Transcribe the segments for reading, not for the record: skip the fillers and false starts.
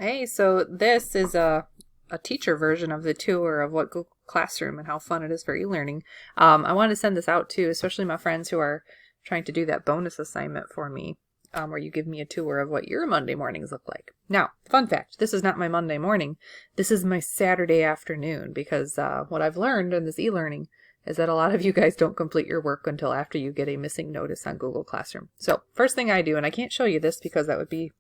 Hey, so this is a teacher version of the tour of what Google Classroom and how fun it is for e-learning. I wanted to send this out to especially my friends who are trying to do that bonus assignment for me, where you give me a tour of what your Monday mornings look like. Now, fun fact, this is not my Monday morning. This is my Saturday afternoon because what I've learned in this e-learning is that a lot of you guys don't complete your work until after you get a missing notice on Google Classroom. So first thing I do, and I can't show you this because that would be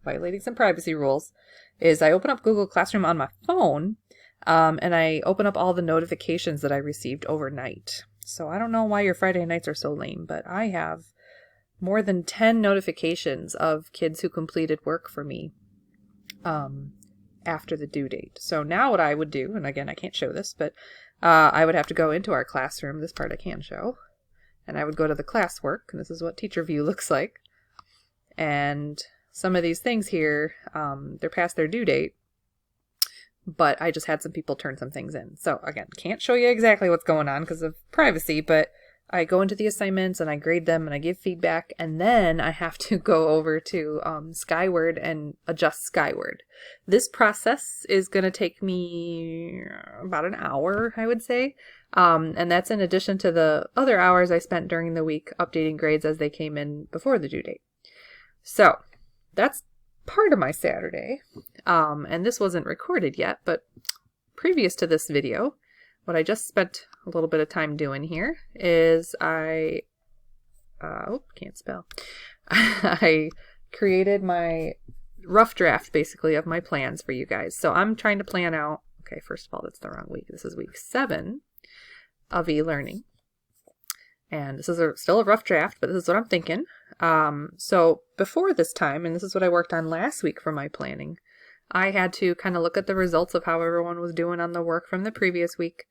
violating some privacy rules, is I open up Google Classroom on my phone, and I open up all the notifications that I received overnight. So I don't know why your Friday nights are so lame, but I have more than 10 notifications of kids who completed work for me after the due date. So now what I would do, and again, I can't show this, but I would have to go into our classroom. This part I can show. And I would go to the classwork, and this is what teacher view looks like. And some of these things here, they're past their due date, but I just had some people turn some things in. So again, can't show you exactly what's going on because of privacy, but I go into the assignments and I grade them and I give feedback, and then I have to go over to Skyward and adjust Skyward. This process is going to take me about an hour, I would say, and that's in addition to the other hours I spent during the week updating grades as they came in before the due date. So that's part of my Saturday, and this wasn't recorded yet, but previous to this video, what I just spent a little bit of time doing here is I created my rough draft, basically, of my plans for you guys. So I'm trying to plan out, okay, first of all, that's the wrong week. This is week 7 of e-learning. And this is still a rough draft, but this is what I'm thinking. So before this time, and this is what I worked on last week for my planning, I had to kind of look at the results of how everyone was doing on the work from the previous week,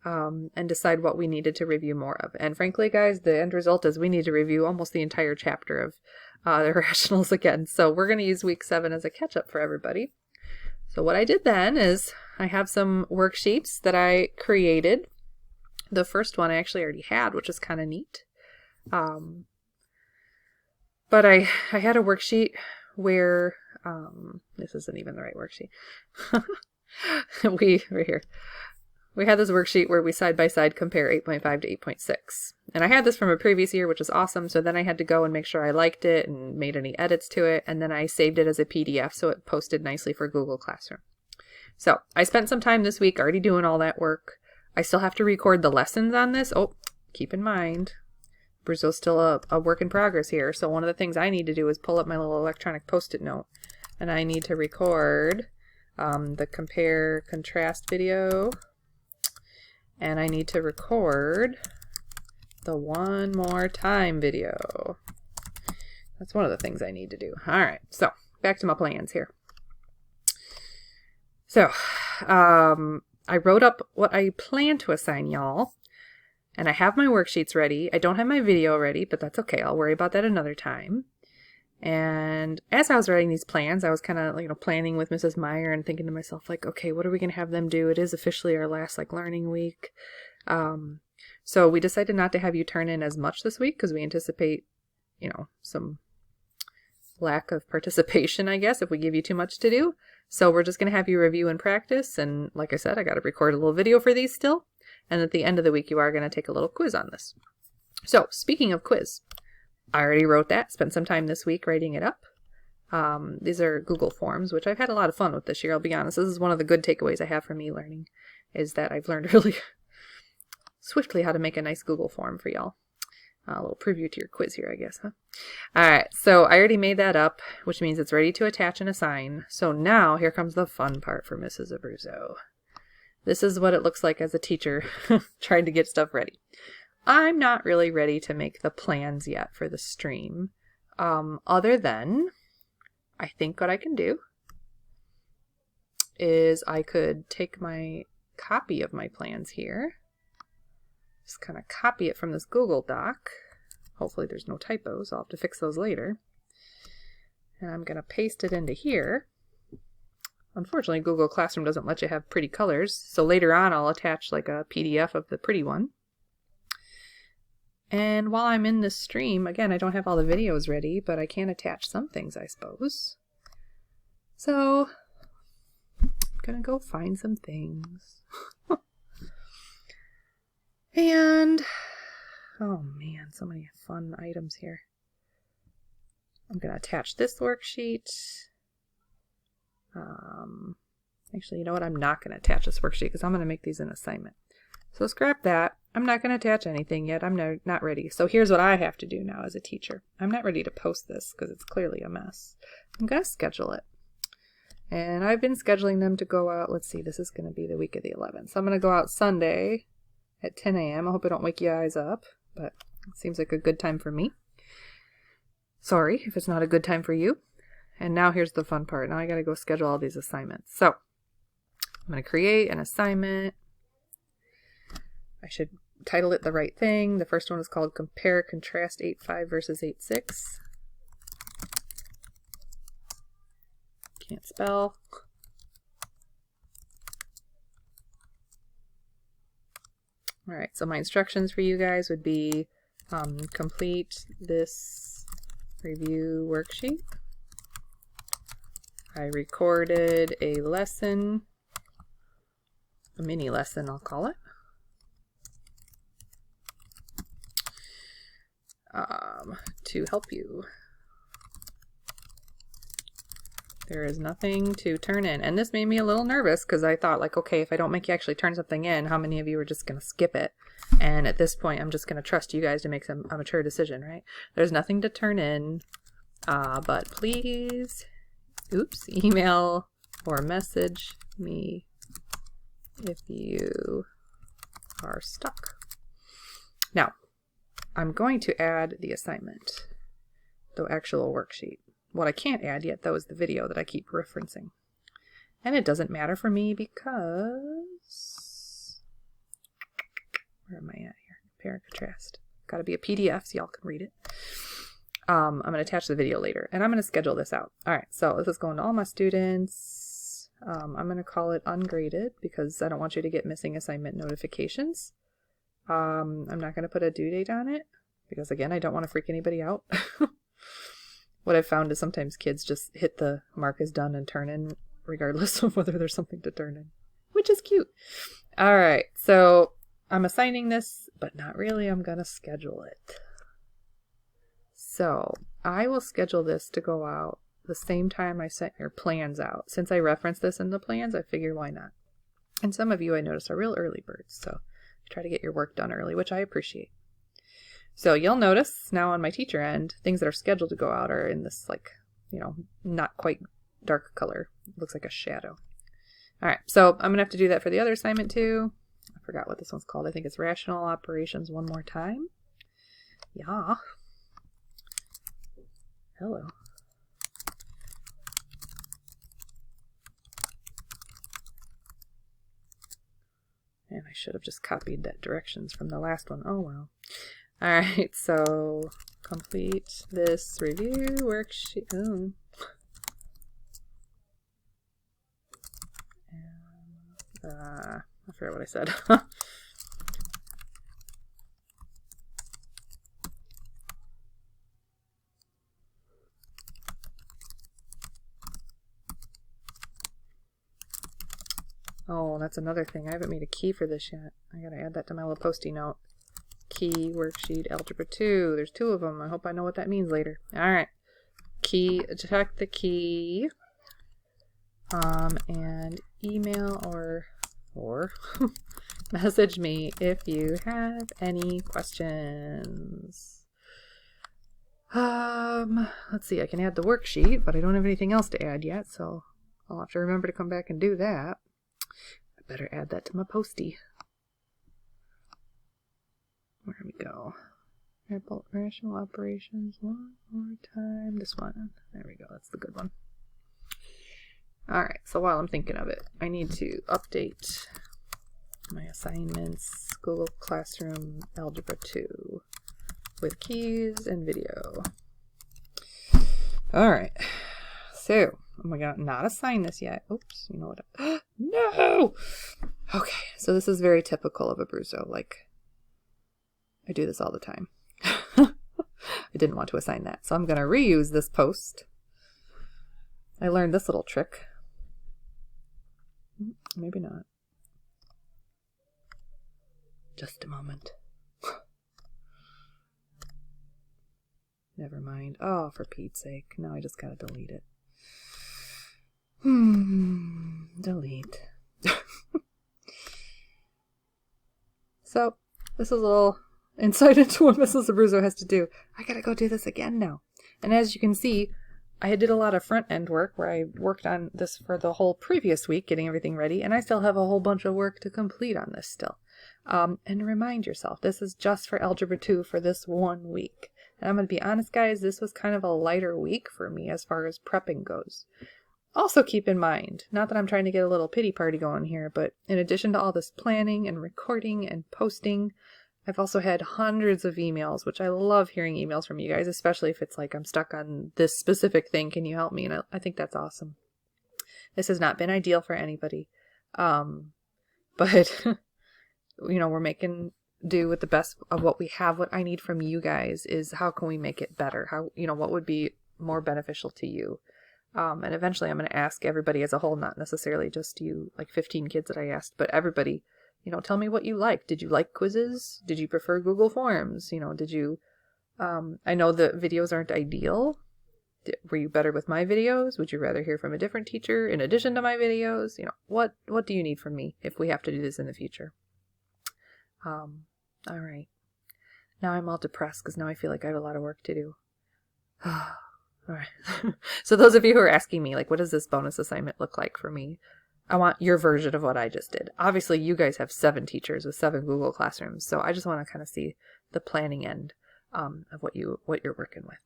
and decide what we needed to review more of. And frankly, guys, the end result is we need to review almost the entire chapter of the rationals again. So we're going to use week 7 as a catch-up for everybody. So what I did then is I have some worksheets that I created. The first one I actually already had, which is kind of neat. But I had a worksheet where, this isn't even the right worksheet. We had this worksheet where we side by side compare 8.5 to 8.6. And I had this from a previous year, which is awesome. So then I had to go and make sure I liked it and made any edits to it. And then I saved it as a PDF so it posted nicely for Google Classroom. So I spent some time this week already doing all that work. I still have to record the lessons on this. Oh, keep in mind, Brazil's still a work in progress here. So one of the things I need to do is pull up my little electronic post-it note. And I need to record the compare contrast video. And I need to record the one more time video. That's one of the things I need to do. All right, so back to my plans here. So, I wrote up what I plan to assign y'all, and I have my worksheets ready. I don't have my video ready, but that's okay. I'll worry about that another time. And as I was writing these plans, I was kind of, planning with Mrs. Meyer and thinking to myself, okay, what are we going to have them do? It is officially our last, learning week. So we decided not to have you turn in as much this week because we anticipate, some lack of participation, I guess, if we give you too much to do. So we're just going to have you review and practice. And like I said, I got to record a little video for these still. And at the end of the week, you are going to take a little quiz on this. So speaking of quiz, I already wrote that, spent some time this week writing it up. These are Google Forms, which I've had a lot of fun with this year, I'll be honest. This is one of the good takeaways I have from e-learning, is that I've learned really swiftly how to make a nice Google form for y'all. A little preview to your quiz here, I guess, huh? Alright, so I already made that up, which means it's ready to attach and assign. So now, here comes the fun part for Mrs. Abruzzo. This is what it looks like as a teacher trying to get stuff ready. I'm not really ready to make the plans yet for the stream, other than I think what I can do is I could take my copy of my plans here, just kind of copy it from this Google Doc. Hopefully there's no typos. I'll have to fix those later. And I'm going to paste it into here. Unfortunately, Google Classroom doesn't let you have pretty colors, so later on I'll attach a PDF of the pretty one. And while I'm in this stream, again, I don't have all the videos ready, but I can attach some things, I suppose. So gonna go find some things. And, oh man, so many fun items here. I'm gonna attach this worksheet. Actually, you know what? I'm not gonna attach this worksheet because I'm gonna make these an assignment. So scrap that. I'm not going to attach anything yet. I'm not ready. So here's what I have to do now as a teacher. I'm not ready to post this because it's clearly a mess. I'm going to schedule it. And I've been scheduling them to go out. Let's see, this is going to be the week of the 11th. So I'm going to go out Sunday at 10 a.m. I hope I don't wake you guys up, but it seems like a good time for me. Sorry if it's not a good time for you. And now here's the fun part. Now I got to go schedule all these assignments. So I'm going to create an assignment. I should title it the right thing. The first one is called Compare Contrast 8.5 versus 8.6. Can't spell. Alright, so my instructions for you guys would be complete this review worksheet. I recorded a lesson, a mini lesson I'll call it. To help you. There is nothing to turn in. And this made me a little nervous because I thought, like, okay, if I don't make you actually turn something in, how many of you are just going to skip it? And at this point, I'm just going to trust you guys to make a mature decision, right? There's nothing to turn in, but please, email or message me if you are stuck. Now, I'm going to add the assignment, the actual worksheet. What I can't add yet, though, is the video that I keep referencing. And it doesn't matter for me because... Where am I at here? Compare and contrast. Got to be a PDF so y'all can read it. I'm going to attach the video later. And I'm going to schedule this out. Alright, so this is going to all my students. I'm going to call it ungraded because I don't want you to get missing assignment notifications. I'm not going to put a due date on it because, again, I don't want to freak anybody out. What I've found is sometimes kids just hit the mark as done and turn in regardless of whether there's something to turn in, which is cute. All right, so I'm assigning this, but not really. I'm going to schedule it. So I will schedule this to go out the same time I sent your plans out. Since I referenced this in the plans, I figure why not. And some of you I noticed are real early birds, so try to get your work done early, which I appreciate. So you'll notice now on my teacher end, things that are scheduled to go out are in this, like, you know, not quite dark color. It looks like a shadow. All right, so I'm going to have to do that for the other assignment too. I forgot what this one's called. I think it's Rational Operations one more time. Yeah. Hello. And I should have just copied that directions from the last one. Oh, well. All right, so complete this review worksheet. Oh. And, I forgot what I said. Oh, that's another thing. I haven't made a key for this yet. I gotta add that to my little post-it note. Key worksheet algebra 2. There's 2 of them. I hope I know what that means later. All right. Key, check the key. And email or message me if you have any questions. Let's see. I can add the worksheet, but I don't have anything else to add yet, so I'll have to remember to come back and do that. I better add that to my postie. Where we go? Rational operations one more time. This one. There we go. That's the good one. Alright, so while I'm thinking of it, I need to update my assignments, Google Classroom Algebra 2 with keys and video. Alright, so, oh my god, not assigned this yet. Oops, you know what? No! Okay, so this is very typical of Abruzzo. Like, I do this all the time. I didn't want to assign that, so I'm going to reuse this post. I learned this little trick. Maybe not. Just a moment. Never mind. Oh, for Pete's sake. Now I just gotta delete it. Delete. So, this is a little insight into what Mrs. Abruzzo has to do. I gotta go do this again now. And as you can see, I did a lot of front-end work where I worked on this for the whole previous week, getting everything ready, and I still have a whole bunch of work to complete on this still. And remind yourself, this is just for Algebra 2 for this 1 week. And I'm going to be honest, guys, this was kind of a lighter week for me as far as prepping goes. Also keep in mind, not that I'm trying to get a little pity party going here, but in addition to all this planning and recording and posting, I've also had hundreds of emails, which I love hearing emails from you guys, especially if it's like I'm stuck on this specific thing. Can you help me? And I think that's awesome. This has not been ideal for anybody. But, we're making do with the best of what we have. What I need from you guys is how can we make it better? How, what would be more beneficial to you? And eventually I'm going to ask everybody as a whole, not necessarily just you, like 15 kids that I asked, but everybody, tell me what you like. Did you like quizzes? Did you prefer Google Forms? Did you, I know the videos aren't ideal. Were you better with my videos? Would you rather hear from a different teacher in addition to my videos? What do you need from me if we have to do this in the future? All right. Now I'm all depressed because now I feel like I have a lot of work to do. All right. So those of you who are asking me, like, what does this bonus assignment look like for me? I want your version of what I just did. Obviously, you guys have 7 teachers with 7 Google Classrooms, so I just want to kind of see the planning end of what you're working with.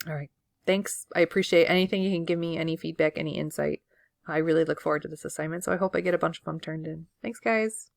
All right. Thanks. I appreciate anything you can give me, any feedback, any insight. I really look forward to this assignment, so I hope I get a bunch of them turned in. Thanks, guys.